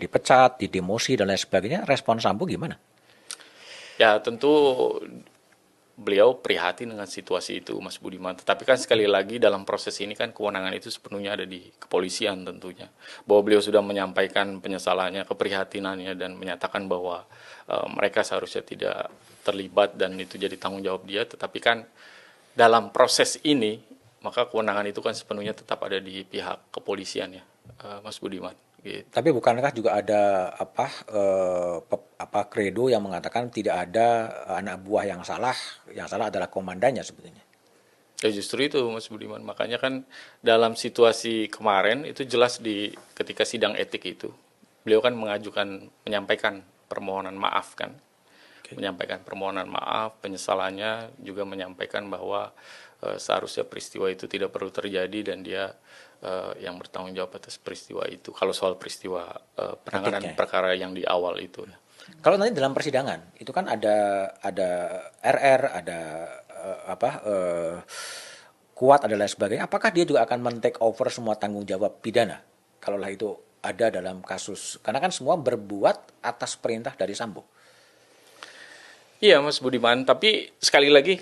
dipecat, didemosi dan lain sebagainya. Respon Sambo gimana? Ya tentu beliau prihatin dengan situasi itu Mas Budiman. Tetapi kan sekali lagi dalam proses ini kan kewenangan itu sepenuhnya ada di kepolisian tentunya. Bahwa beliau sudah menyampaikan penyesalannya, keprihatinannya dan menyatakan bahwa mereka seharusnya tidak terlibat dan itu jadi tanggung jawab dia. Tetapi kan dalam proses ini maka kewenangan itu kan sepenuhnya tetap ada di pihak kepolisian ya, Mas Budiman. Gitu. Tapi bukankah juga ada kredo yang mengatakan tidak ada anak buah yang salah adalah komandannya sebetulnya. Ya justru itu Mas Budiman, makanya kan dalam situasi kemarin itu jelas ketika sidang etik itu, beliau kan menyampaikan permohonan maaf kan. Okay. Menyampaikan permohonan maaf, penyesalannya juga menyampaikan bahwa seharusnya peristiwa itu tidak perlu terjadi dan dia yang bertanggung jawab atas peristiwa itu. Kalau soal peristiwa penanganan perkara yang di awal itu. Kalau nanti dalam persidangan itu kan ada RR, ada Kuat ada lain sebagainya. Apakah dia juga akan men-take over semua tanggung jawab pidana? Kalaulah itu ada dalam kasus, karena kan semua berbuat atas perintah dari Sambo. Iya Mas Budiman, tapi sekali lagi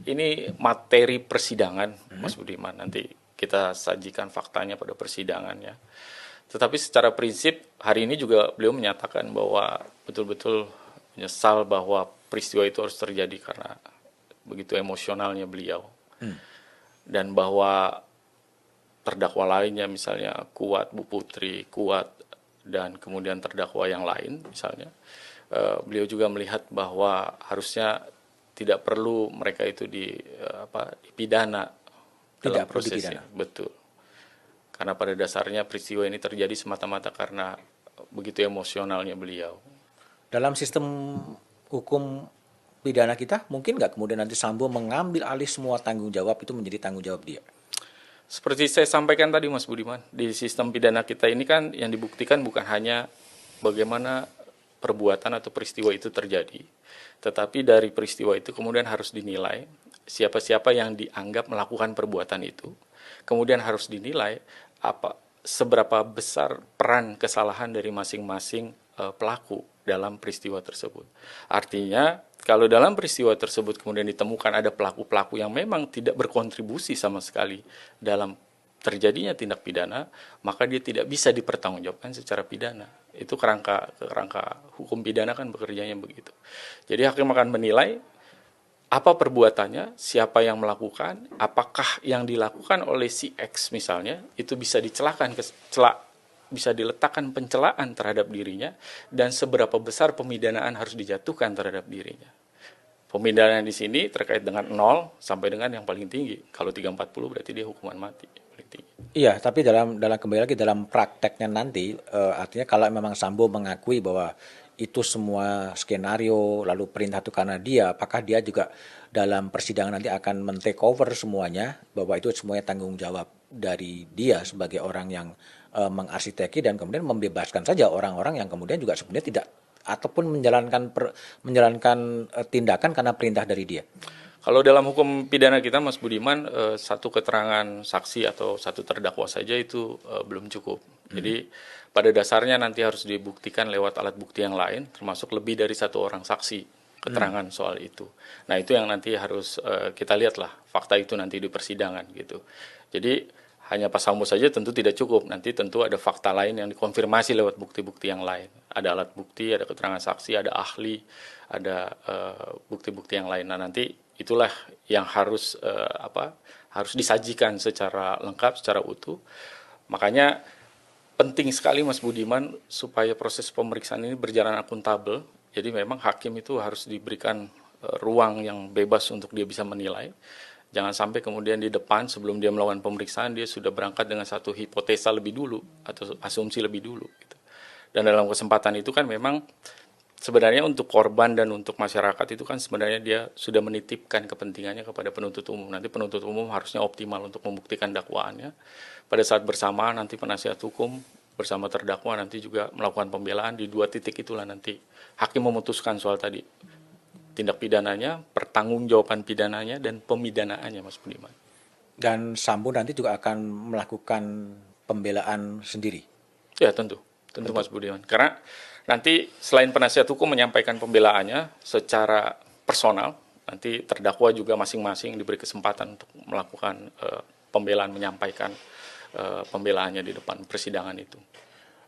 ini materi persidangan Mas Budiman, nanti kita sajikan faktanya pada persidangan ya. Tetapi secara prinsip hari ini juga beliau menyatakan bahwa betul-betul menyesal bahwa peristiwa itu harus terjadi karena begitu emosionalnya beliau. Dan bahwa terdakwa lainnya misalnya Kuat, Bu Putri, Kuat, dan kemudian terdakwa yang lain misalnya. Beliau juga melihat bahwa harusnya tidak perlu mereka itu dipidana dalam prosesnya. Betul. Karena pada dasarnya peristiwa ini terjadi semata-mata karena begitu emosionalnya beliau. Dalam sistem hukum pidana kita, mungkin nggak kemudian nanti Sambo mengambil alih semua tanggung jawab itu menjadi tanggung jawab dia? Seperti saya sampaikan tadi Mas Budiman, di sistem pidana kita ini kan yang dibuktikan bukan hanya bagaimana perbuatan atau peristiwa itu terjadi, tetapi dari peristiwa itu kemudian harus dinilai siapa-siapa yang dianggap melakukan perbuatan itu, kemudian harus dinilai seberapa besar peran kesalahan dari masing-masing pelaku dalam peristiwa tersebut. Artinya kalau dalam peristiwa tersebut kemudian ditemukan ada pelaku-pelaku yang memang tidak berkontribusi sama sekali dalam terjadinya tindak pidana, maka dia tidak bisa dipertanggungjawabkan secara pidana. Itu kerangka hukum pidana kan bekerjanya begitu. Jadi hakim akan menilai apa perbuatannya, siapa yang melakukan, apakah yang dilakukan oleh si X misalnya itu bisa bisa diletakkan pencelaan terhadap dirinya dan seberapa besar pemidanaan harus dijatuhkan terhadap dirinya. Pemidanaan di sini terkait dengan 0 sampai dengan yang paling tinggi. Kalau 340 berarti dia hukuman mati. Iya, tapi dalam kembali lagi dalam prakteknya nanti, artinya kalau memang Sambo mengakui bahwa itu semua skenario, lalu perintah itu karena dia, apakah dia juga dalam persidangan nanti akan men-take over semuanya, bahwa itu semuanya tanggung jawab dari dia sebagai orang yang mengarsiteki dan kemudian membebaskan saja orang-orang yang kemudian juga sebenarnya tidak ataupun menjalankan tindakan karena perintah dari dia. Kalau dalam hukum pidana kita, Mas Budiman, satu keterangan saksi atau satu terdakwa saja itu belum cukup. Jadi pada dasarnya nanti harus dibuktikan lewat alat bukti yang lain, termasuk lebih dari satu orang saksi keterangan soal itu. Nah itu yang nanti harus kita lihatlah fakta itu nanti di persidangan gitu. Jadi hanya Pak Sambo saja tentu tidak cukup. Nanti tentu ada fakta lain yang dikonfirmasi lewat bukti-bukti yang lain. Ada alat bukti, ada keterangan saksi, ada ahli, ada bukti-bukti yang lain. Nah, nanti itulah yang harus harus disajikan secara lengkap, secara utuh. Makanya penting sekali Mas Budiman supaya proses pemeriksaan ini berjalan akuntabel. Jadi memang hakim itu harus diberikan ruang yang bebas untuk dia bisa menilai. Jangan sampai kemudian di depan sebelum dia melakukan pemeriksaan dia sudah berangkat dengan satu hipotesa lebih dulu atau asumsi lebih dulu. Gitu. Dan dalam kesempatan itu kan memang sebenarnya untuk korban dan untuk masyarakat itu kan sebenarnya dia sudah menitipkan kepentingannya kepada penuntut umum. Nanti penuntut umum harusnya optimal untuk membuktikan dakwaannya. Pada saat bersamaan nanti penasihat hukum bersama terdakwa nanti juga melakukan pembelaan di dua titik itulah nanti hakim memutuskan soal tadi tindak pidananya, pertanggungjawaban pidananya, dan pemidanaannya, Mas Budiman. Dan Sambo nanti juga akan melakukan pembelaan sendiri? Ya, tentu Mas Budiman. Karena nanti selain penasihat hukum menyampaikan pembelaannya secara personal, nanti terdakwa juga masing-masing diberi kesempatan untuk melakukan pembelaan, menyampaikan pembelaannya di depan persidangan itu.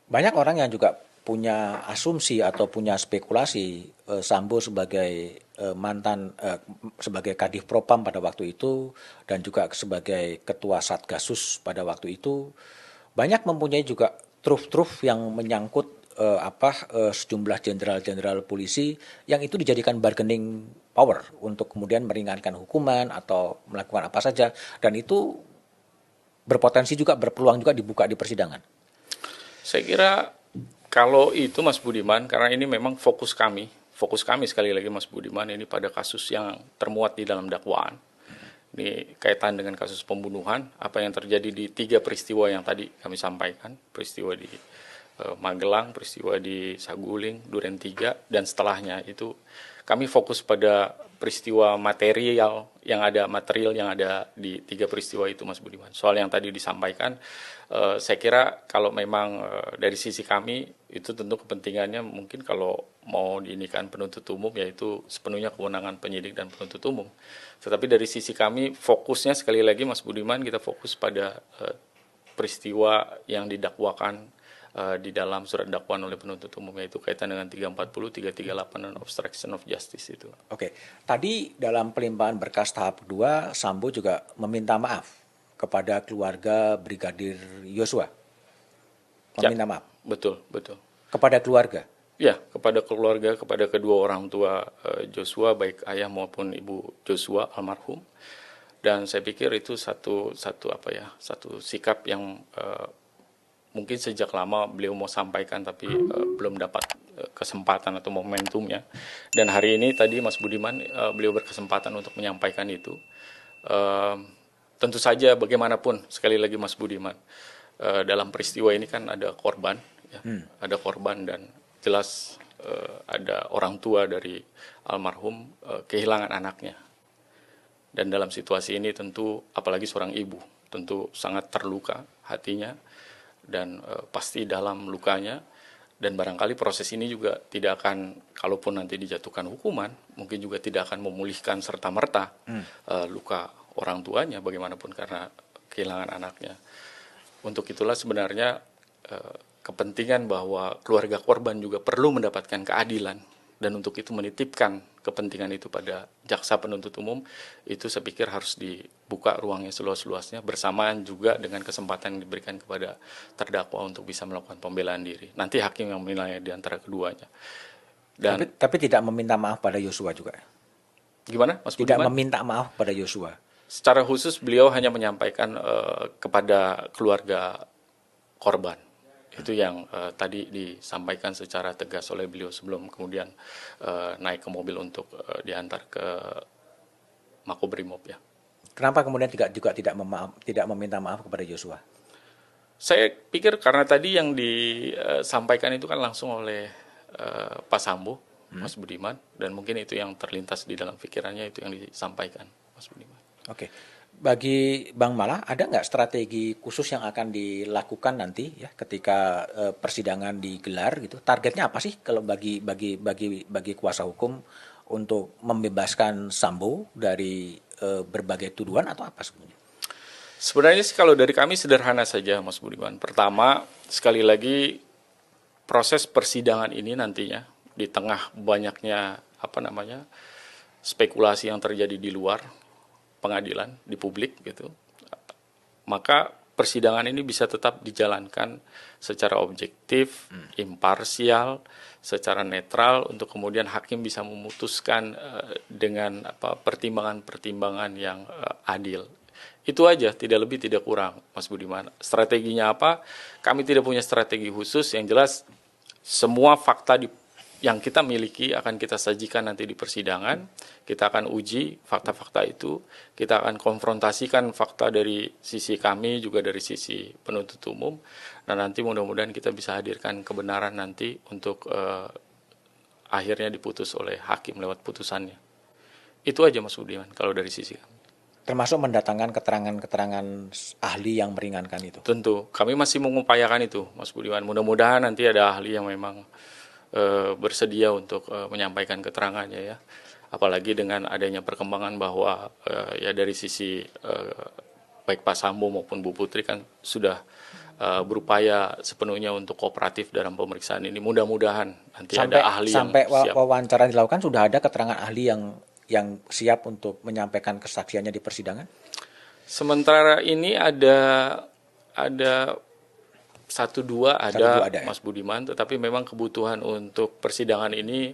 Banyak orang yang juga punya asumsi atau punya spekulasi Sambo sebagai mantan sebagai Kadif Propam pada waktu itu dan juga sebagai Ketua Satgasus pada waktu itu banyak mempunyai juga truf-truf yang menyangkut sejumlah jenderal-jenderal polisi yang itu dijadikan bargaining power untuk kemudian meringankan hukuman atau melakukan apa saja dan itu berpotensi juga berpeluang juga dibuka di persidangan. Saya kira kalau itu Mas Budiman, karena ini memang fokus kami sekali lagi Mas Budiman ini pada kasus yang termuat di dalam dakwaan. Ini kaitan dengan kasus pembunuhan, apa yang terjadi di 3 peristiwa yang tadi kami sampaikan, peristiwa di Magelang, peristiwa di Saguling, Duren 3, dan setelahnya itu kami fokus pada peristiwa material yang ada di 3 peristiwa itu Mas Budiman. Soal yang tadi disampaikan, saya kira kalau memang dari sisi kami itu tentu kepentingannya mungkin kalau mau diinikan penuntut umum yaitu sepenuhnya kewenangan penyidik dan penuntut umum. Tetapi dari sisi kami fokusnya sekali lagi Mas Budiman kita fokus pada peristiwa yang didakwakan di dalam surat dakwaan oleh penuntut umum yaitu kaitan dengan 340, 338 dan obstruction of justice itu. Oke, tadi dalam pelimpahan berkas tahap kedua Sambo juga meminta maaf kepada keluarga Brigadir Yosua. Meminta maaf. Betul. Kepada keluarga. Ya, kepada keluarga, kepada kedua orang tua Joshua baik ayah maupun ibu Joshua almarhum. Dan saya pikir itu satu sikap yang mungkin sejak lama beliau mau sampaikan tapi belum dapat kesempatan atau momentumnya. Dan hari ini tadi Mas Budiman beliau berkesempatan untuk menyampaikan itu. Tentu saja bagaimanapun sekali lagi Mas Budiman dalam peristiwa ini kan ada korban, ya. Ada korban dan jelas ada orang tua dari almarhum kehilangan anaknya. Dan dalam situasi ini tentu apalagi seorang ibu tentu sangat terluka hatinya. Dan pasti dalam lukanya dan barangkali proses ini juga tidak akan kalaupun nanti dijatuhkan hukuman mungkin juga tidak akan memulihkan serta-merta luka orang tuanya bagaimanapun karena kehilangan anaknya. Untuk itulah sebenarnya kepentingan bahwa keluarga korban juga perlu mendapatkan keadilan dan untuk itu menitipkan kepentingan itu pada jaksa penuntut umum itu saya pikir harus dibuka ruangnya seluas-luasnya bersamaan juga dengan kesempatan yang diberikan kepada terdakwa untuk bisa melakukan pembelaan diri. Nanti hakim yang menilai di antara keduanya. Dan tapi tidak meminta maaf pada Yosua juga. Gimana Mas Tidak Budiman? meminta maaf pada Yosua. Secara khusus beliau hanya menyampaikan kepada keluarga korban. Itu yang tadi disampaikan secara tegas oleh beliau sebelum kemudian naik ke mobil untuk diantar ke Makobrimob ya. Kenapa kemudian tidak meminta maaf kepada Yosua? Saya pikir karena tadi yang disampaikan itu kan langsung oleh Pak Sambo, Mas Budiman, dan mungkin itu yang terlintas di dalam pikirannya itu yang disampaikan Mas Budiman. Oke. Bagi Bang Mala, ada nggak strategi khusus yang akan dilakukan nanti ya ketika persidangan digelar gitu? Targetnya apa sih kalau bagi kuasa hukum untuk membebaskan Sambo dari berbagai tuduhan atau apa sebenarnya? Sebenarnya sih kalau dari kami sederhana saja, Mas Budiman. Pertama, sekali lagi proses persidangan ini nantinya di tengah banyaknya spekulasi yang terjadi di luar pengadilan, di publik gitu, maka persidangan ini bisa tetap dijalankan secara objektif, imparsial, secara netral untuk kemudian hakim bisa memutuskan dengan pertimbangan-pertimbangan yang adil. Itu aja, tidak lebih tidak kurang, Mas Budiman. Strateginya apa? Kami tidak punya strategi khusus, yang jelas semua fakta yang kita miliki akan kita sajikan nanti di persidangan. Kita akan uji fakta-fakta itu, kita akan konfrontasikan fakta dari sisi kami, juga dari sisi penuntut umum, dan nanti mudah-mudahan kita bisa hadirkan kebenaran nanti untuk akhirnya diputus oleh hakim lewat putusannya. Itu aja Mas Budiman kalau dari sisi kami. Termasuk mendatangkan keterangan-keterangan ahli yang meringankan itu. Tentu, kami masih mengupayakan itu, Mas Budiman. Mudah-mudahan nanti ada ahli yang memang bersedia untuk menyampaikan keterangannya ya. Apalagi dengan adanya perkembangan bahwa ya dari sisi baik Pak Sambo maupun Bu Putri kan sudah berupaya sepenuhnya untuk kooperatif dalam pemeriksaan ini. Mudah-mudahan nanti ada ahli yang sampai siap. wawancara dilakukan sudah ada keterangan ahli yang siap untuk menyampaikan kesaksiannya di persidangan? Sementara ini ada 1-2 ada ya? Mas Budiman, tetapi memang kebutuhan untuk persidangan ini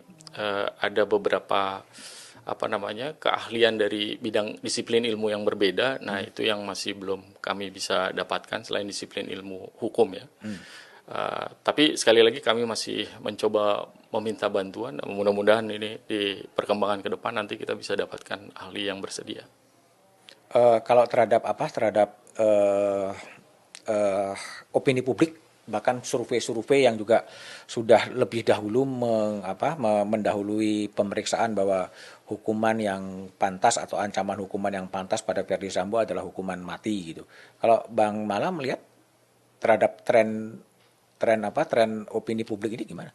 ada beberapa keahlian dari bidang disiplin ilmu yang berbeda. Nah, itu yang masih belum kami bisa dapatkan selain disiplin ilmu hukum ya. Tapi sekali lagi kami masih mencoba meminta bantuan. Mudah-mudahan ini di perkembangan ke depan nanti kita bisa dapatkan ahli yang bersedia. Kalau terhadap opini publik, bahkan survei-survei yang juga sudah lebih dahulu mendahului pemeriksaan bahwa hukuman yang pantas atau ancaman hukuman yang pantas pada Ferdy Sambo adalah hukuman mati gitu. Kalau Bang Mala melihat terhadap tren opini publik ini gimana?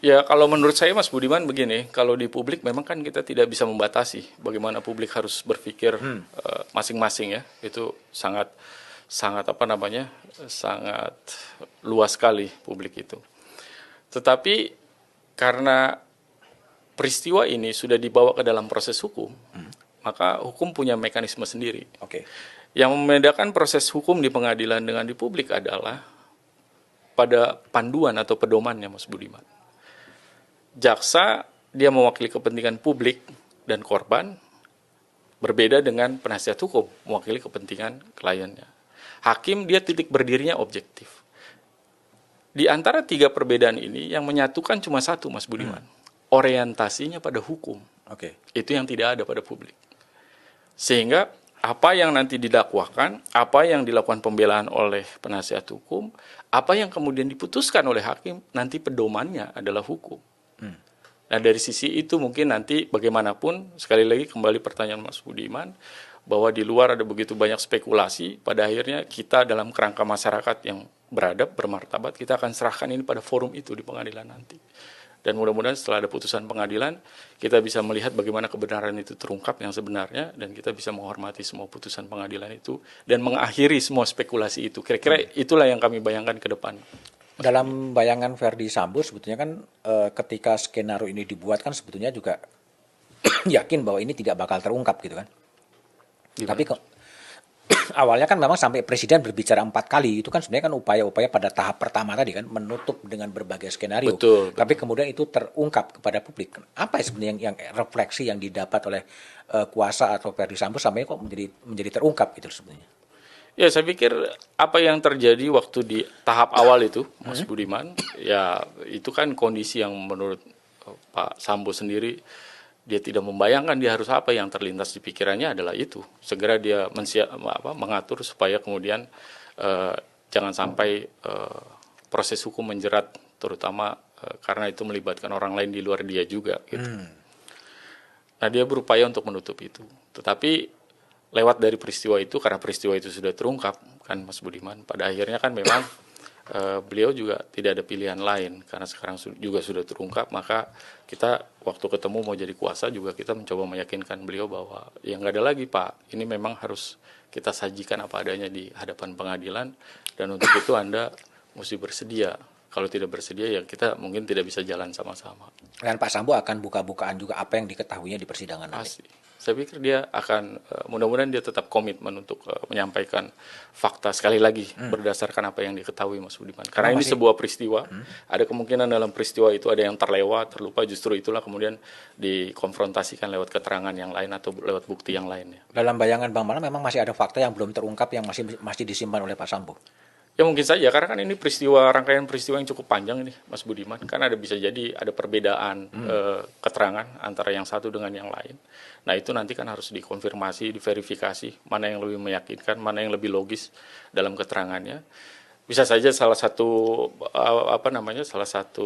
Ya, kalau menurut saya Mas Budiman begini, kalau di publik memang kan kita tidak bisa membatasi bagaimana publik harus berpikir masing-masing ya. Itu sangat sangat luas sekali publik itu. Tetapi karena peristiwa ini sudah dibawa ke dalam proses hukum, maka hukum punya mekanisme sendiri. Oke. Yang membedakan proses hukum di pengadilan dengan di publik adalah pada panduan atau pedomannya, Mas Budiman. Jaksa dia mewakili kepentingan publik dan korban, berbeda dengan penasihat hukum mewakili kepentingan kliennya. Hakim dia titik berdirinya objektif. Di antara 3 perbedaan ini yang menyatukan cuma satu, Mas Budiman. Orientasinya pada hukum. Oke. Itu yang tidak ada pada publik. Sehingga apa yang nanti didakwakan, apa yang dilakukan pembelaan oleh penasihat hukum, apa yang kemudian diputuskan oleh hakim, nanti pedomannya adalah hukum. Nah, dari sisi itu mungkin nanti bagaimanapun, sekali lagi kembali pertanyaan Mas Budiman, bahwa di luar ada begitu banyak spekulasi, pada akhirnya kita dalam kerangka masyarakat yang beradab, bermartabat, kita akan serahkan ini pada forum itu di pengadilan nanti. Dan mudah-mudahan setelah ada putusan pengadilan, kita bisa melihat bagaimana kebenaran itu terungkap yang sebenarnya, dan kita bisa menghormati semua putusan pengadilan itu, dan mengakhiri semua spekulasi itu. Kira-kira itulah yang kami bayangkan ke depan. Dalam bayangan Ferdy Sambo sebetulnya kan ketika skenario ini dibuat kan sebetulnya juga yakin bahwa ini tidak bakal terungkap gitu kan. Gimana? Tapi awalnya kan memang sampai presiden berbicara 4 kali, itu kan sebenarnya kan upaya-upaya pada tahap pertama tadi kan menutup dengan berbagai skenario. Betul. Tapi kemudian itu terungkap kepada publik. Apa sebenarnya yang refleksi yang didapat oleh kuasa atau Ferdy Sambo sampai kok menjadi terungkap gitu sebenarnya? Ya, saya pikir apa yang terjadi waktu di tahap awal itu, Mas Budiman, ya itu kan kondisi yang menurut Pak Sambo sendiri, dia tidak membayangkan dia harus apa, yang terlintas di pikirannya adalah itu. Segera dia mengatur supaya kemudian jangan sampai proses hukum menjerat, terutama karena itu melibatkan orang lain di luar dia juga. Gitu. Nah, dia berupaya untuk menutup itu. Tetapi lewat dari peristiwa itu, karena peristiwa itu sudah terungkap, kan Mas Budiman, pada akhirnya kan memang beliau juga tidak ada pilihan lain karena sekarang juga sudah terungkap, maka kita waktu ketemu mau jadi kuasa juga kita mencoba meyakinkan beliau bahwa ya nggak ada lagi Pak, ini memang harus kita sajikan apa adanya di hadapan pengadilan dan untuk itu Anda mesti bersedia. Kalau tidak bersedia ya kita mungkin tidak bisa jalan sama-sama. Dan Pak Sambo akan buka-bukaan juga apa yang diketahuinya di persidangan nanti. Pasti. Saya pikir dia akan mudah-mudahan dia tetap komitmen untuk menyampaikan fakta sekali lagi berdasarkan apa yang diketahui Mas Budiman. Karena ini sebuah peristiwa, ada kemungkinan dalam peristiwa itu ada yang terlewat, terlupa, justru itulah kemudian dikonfrontasikan lewat keterangan yang lain atau lewat bukti yang lainnya. Dalam bayangan Bang Mala memang masih ada fakta yang belum terungkap yang masih disimpan oleh Pak Sambo. Ya mungkin saja, karena kan ini rangkaian peristiwa yang cukup panjang ini Mas Budiman. Kan bisa jadi ada perbedaan keterangan antara yang satu dengan yang lain. Nah itu nanti kan harus dikonfirmasi, diverifikasi, mana yang lebih meyakinkan, mana yang lebih logis dalam keterangannya. Bisa saja salah satu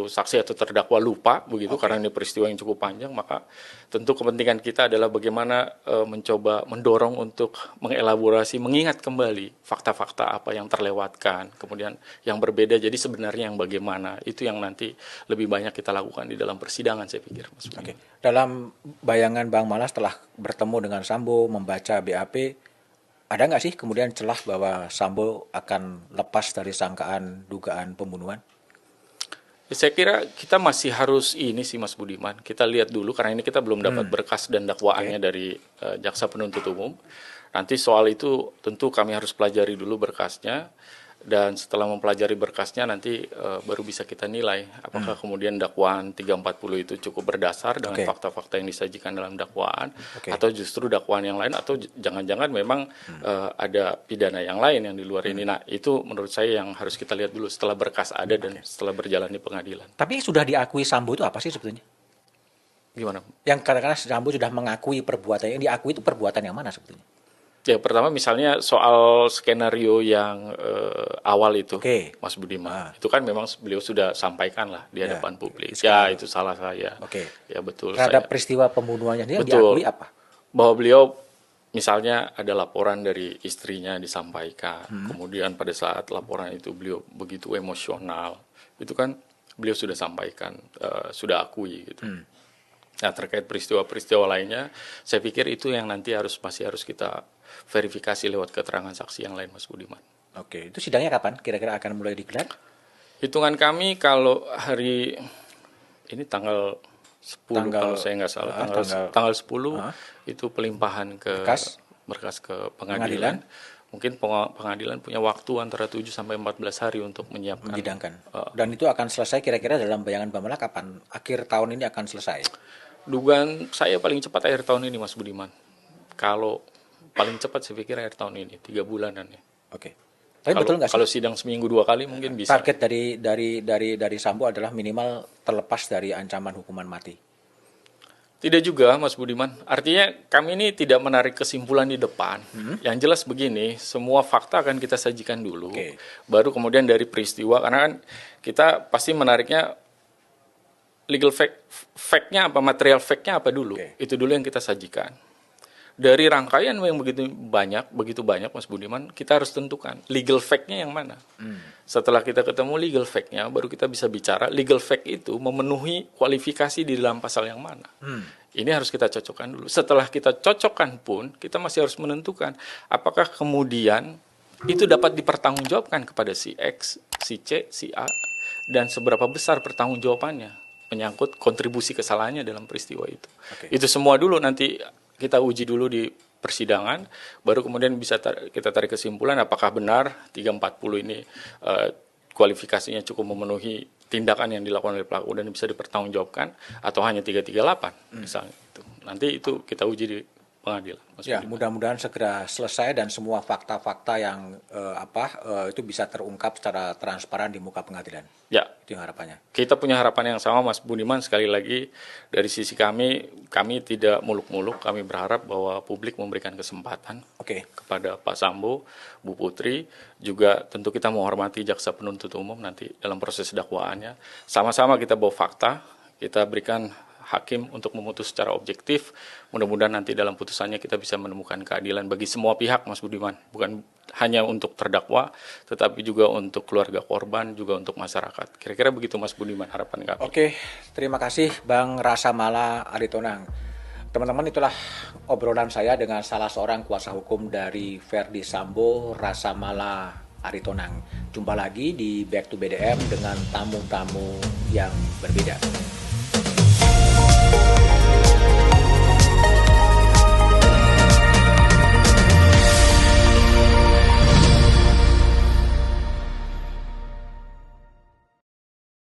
saksi atau terdakwa lupa begitu karena ini peristiwa yang cukup panjang, maka tentu kepentingan kita adalah bagaimana mencoba mendorong untuk mengelaborasi, mengingat kembali fakta-fakta apa yang terlewatkan, kemudian yang berbeda jadi sebenarnya yang bagaimana, itu yang nanti lebih banyak kita lakukan di dalam persidangan saya pikir Mas. Oke. Dalam bayangan Bang Mala setelah bertemu dengan Sambo membaca BAP, ada nggak sih kemudian celah bahwa Sambo akan lepas dari sangkaan dugaan pembunuhan? Ya, saya kira kita masih harus ini sih Mas Budiman, kita lihat dulu karena ini kita belum dapat berkas dan dakwaannya dari jaksa penuntut umum. Nanti soal itu tentu kami harus pelajari dulu berkasnya dan setelah mempelajari berkasnya nanti baru bisa kita nilai apakah kemudian dakwaan 340 itu cukup berdasar dengan fakta-fakta yang disajikan dalam dakwaan atau justru dakwaan yang lain atau jangan-jangan memang ada pidana yang lain yang di luar ini. Nah itu menurut saya yang harus kita lihat dulu setelah berkas ada dan setelah berjalan di pengadilan. Tapi sudah diakui Sambo itu apa sih sebetulnya? Gimana? Yang kadang-kadang Sambo sudah mengakui perbuatan, yang diakui itu perbuatan yang mana sebetulnya? Ya pertama misalnya soal skenario yang awal itu Mas Budiman, itu kan memang beliau sudah sampaikan lah di hadapan publik. Ya itu salah saya. Ya betul. Terhadap peristiwa pembunuhannya dia diakui apa? Bahwa beliau misalnya ada laporan dari istrinya disampaikan, kemudian pada saat laporan itu beliau begitu emosional, itu kan beliau sudah sampaikan, sudah akui gitu. Nah terkait peristiwa-peristiwa lainnya, saya pikir itu yang nanti masih harus kita verifikasi lewat keterangan saksi yang lain Mas Budiman. Oke, itu sidangnya kapan? Kira-kira akan mulai digelar? Hitungan kami kalau hari ini tanggal 10 kalau saya nggak salah, tanggal 10 itu pelimpahan ke berkas ke pengadilan. Mungkin pengadilan punya waktu antara 7 sampai 14 hari untuk menyiapkan. Menyidangkan. Dan itu akan selesai kira-kira dalam bayangan Bang Mala kapan? Akhir tahun ini akan selesai? Dugaan saya paling cepat akhir tahun ini Mas Budiman. Kalau paling cepat saya pikir akhir tahun ini, 3 bulanan ya. Oke. Tapi betul nggak sih? Kalau sidang seminggu 2 kali mungkin bisa. Target dari Sambo adalah minimal terlepas dari ancaman hukuman mati. Tidak juga Mas Budiman. Artinya kami ini tidak menarik kesimpulan di depan. Yang jelas begini, semua fakta akan kita sajikan dulu. Baru kemudian dari peristiwa, karena kan kita pasti menariknya legal fact-nya apa, material fact-nya apa dulu. Itu dulu yang kita sajikan. Dari rangkaian yang begitu banyak Mas Budiman, kita harus tentukan legal fact-nya yang mana. Setelah kita ketemu legal fact-nya, baru kita bisa bicara legal fact itu memenuhi kualifikasi di dalam pasal yang mana. Ini harus kita cocokkan dulu. Setelah kita cocokkan pun, kita masih harus menentukan apakah kemudian itu dapat dipertanggungjawabkan kepada si X, si C, si A, dan seberapa besar pertanggungjawabannya menyangkut kontribusi kesalahannya dalam peristiwa itu. Itu semua dulu nanti kita uji dulu di persidangan, baru kemudian bisa kita tarik kesimpulan apakah benar 340 ini kualifikasinya cukup memenuhi tindakan yang dilakukan oleh pelaku dan bisa dipertanggungjawabkan atau hanya 338 misalnya itu. Nanti itu kita uji di pengadilan. Ya, mudah-mudahan segera selesai dan semua fakta-fakta yang itu bisa terungkap secara transparan di muka pengadilan. Ya, itu harapannya. Kita punya harapan yang sama Mas Budiman. Sekali lagi dari sisi kami tidak muluk-muluk. Kami berharap bahwa publik memberikan kesempatan kepada Pak Sambo, Bu Putri, juga tentu kita menghormati jaksa penuntut umum nanti dalam proses dakwaannya. Sama-sama kita bawa fakta, kita berikan hakim untuk memutus secara objektif. Mudah-mudahan nanti dalam putusannya kita bisa menemukan keadilan bagi semua pihak Mas Budiman, bukan hanya untuk terdakwa, tetapi juga untuk keluarga korban, juga untuk masyarakat. Kira-kira begitu Mas Budiman harapan kami. Oke, terima kasih Bang Rasamala Aritonang. Teman-teman, itulah obrolan saya dengan salah seorang kuasa hukum dari Verdi Sambo, Rasamala Aritonang. Jumpa lagi di Back to BDM dengan tamu-tamu yang berbeda.